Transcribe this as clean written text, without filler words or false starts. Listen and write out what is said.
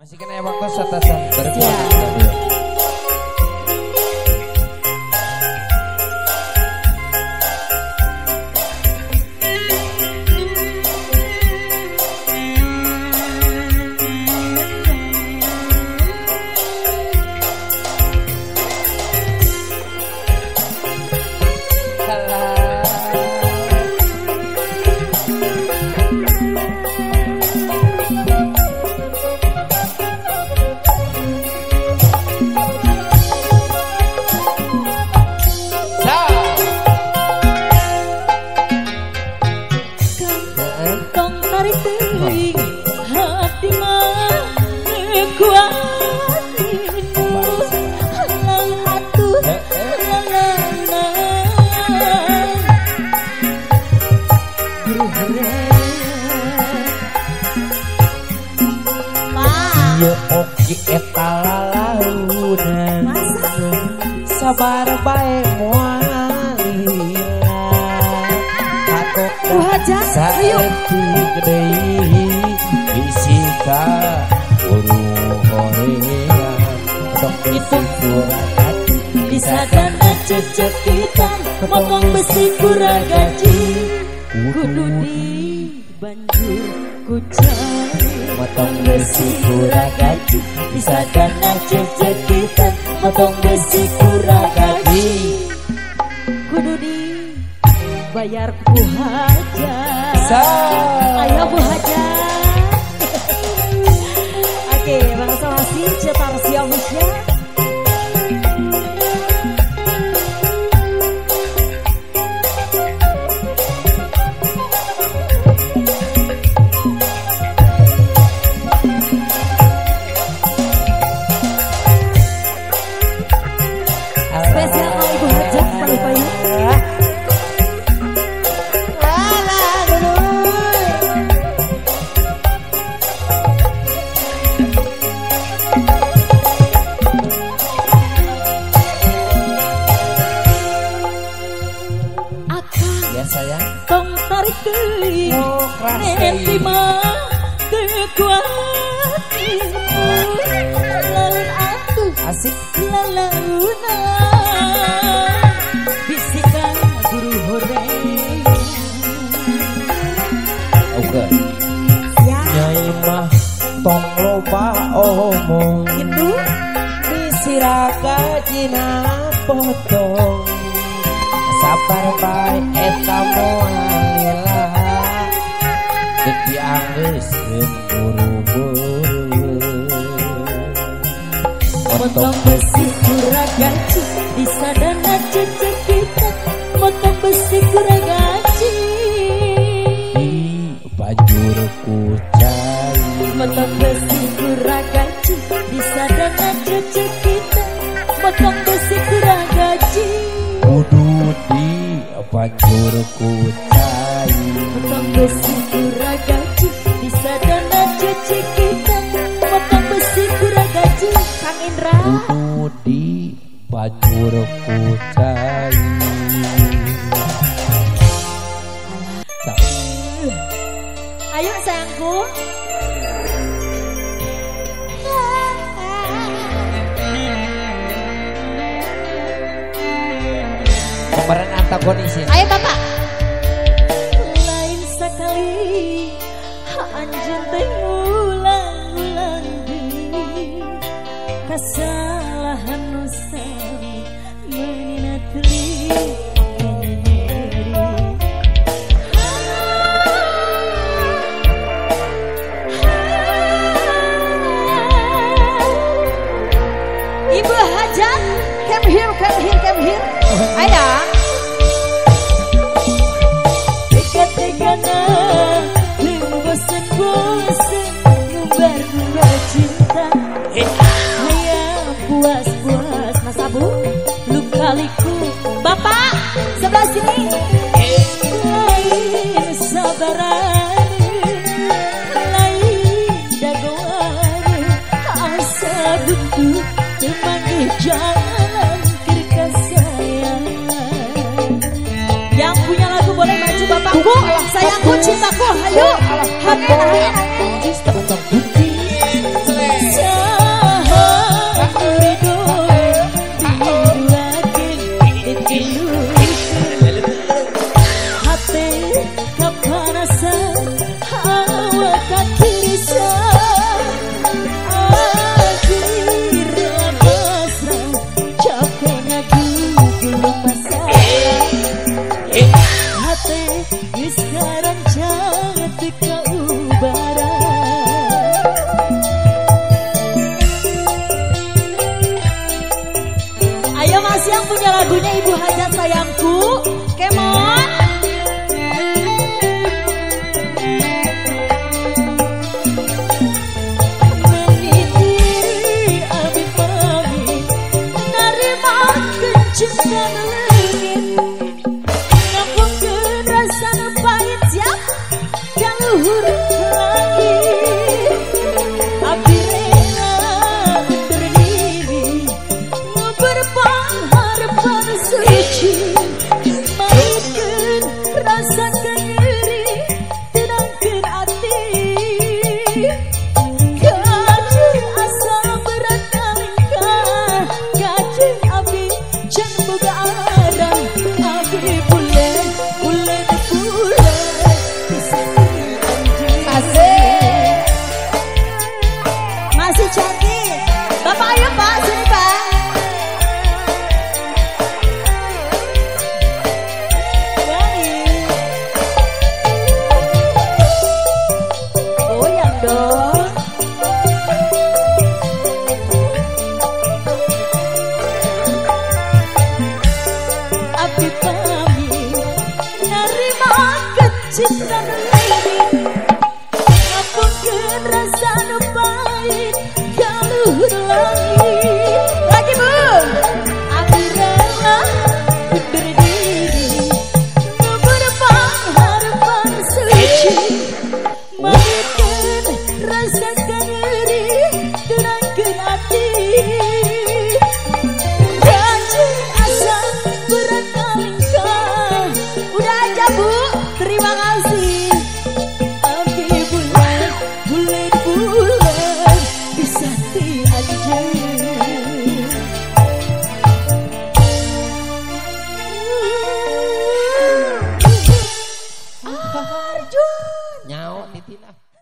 Masih kena waktu satasan berkuasa. Sabar baik mualila Katok saeti gede Bisika uru horea Katok itu kuragat Bisa dana cecekitan Motong besi kuragaji Kudu di banjur kucai Motong besi kuragaji Bisa dana cecekitan Motong besi kuragaji Kudu di bayar Bu Haja Ayo Bu Haja Oke, Bang Salasi Cetar Siamisya asik lalauna bisikan guru horeng oke nyai mah tong loba omong gitu disiraga jina potong sabar bae eta moalila gede anggeus buru-buru motong besi kuragaji bisa dana cecekitan motong besi kuragaji bajur kucai motong besi kuragaji bisa dana cecekitan motong besi kuragaji kudu di bajur kucai motong besi kuragaji bisa dana cecekitan motong besi kuragaji Kang Indra kudu di bajur kucai ayo sayangku Kemarin antagonisnya. ayo Bapak lain sekali anjeun teh ulang-ulang deui kasalahan nu sami meunina teuing Ibu Hajat, come here, come here, come here. Ayo. Tega-tegana, bosen-bosen, ngumbar-ngumbar cinta. Hayang puas-puas, Mas Abu, luka-liku. Bapak, sebelah sini. Lain sabaran, lain dagoan, asa duduk. Temangi jalan ke sayang. Yang punya lagu boleh maju Bapak. Tunggu, sayangku cintaku, ayo. Hagen. Masih cantik. Bapak ayo Pak.